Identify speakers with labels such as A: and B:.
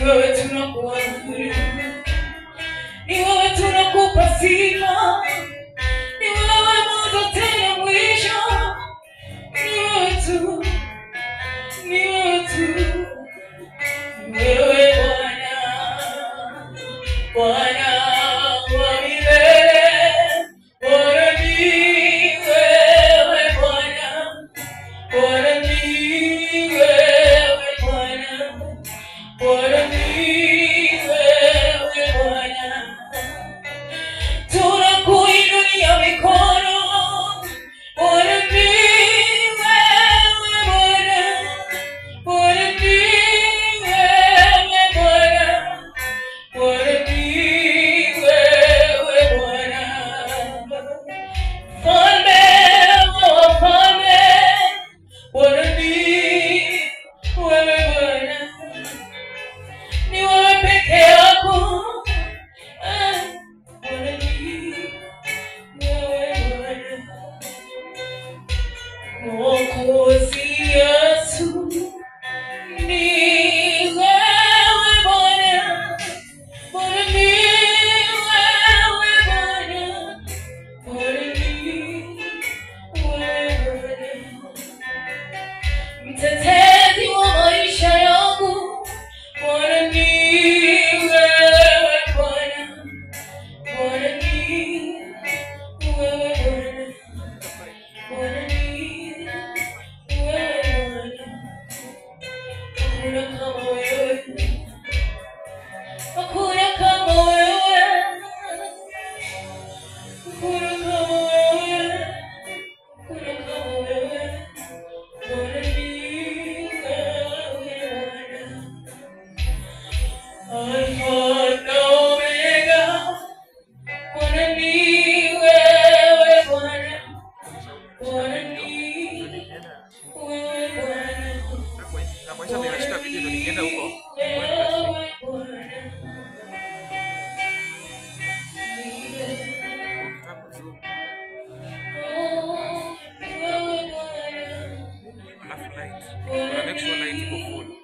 A: wewe tunakuabudu, ni wewe tunakupa sifa, ni wewe mwanzo tena mwisho, ni wewe tu, ni wewe tu, ni wewe Bwana, Bwana wa milele. Bwana ni wewe Bwana, Bwana ni wewe Bwana, Bwana ni wewe Bwana. Tunakuinulia mikono, Bwana ni wewe Bwana, Bwana ni wewe Bwana, Bwana ni wewe Bwana. Mfalme wa wafalme, Bwana ni wewe Bwana, ni wewe peke yako. Bwana ni wewe Bwana. Mwokozi Yesu ni wewe Bwana, Bwana ni wewe Bwana, Bwana ni wewe Bwana. Mtetezi wa maisha yangu, Bwana ni wewe Bwana, Bwana ni wewe Bwana, Bwana ni wewe Bwana. Hakuna kama wewe, hakuna kama wewe, hakuna kama wewe, hakuna kama wewe. Bwana ni wewe Bwana. Alpha na Omega, Bwana ni wewe Bwana, Bwana ni wewe Bwana.
B: Nakuonyesha nimeshika video ndio nikienda huko.
A: Wewe Bwana.
B: Alafu light. Kuna next one light iko full.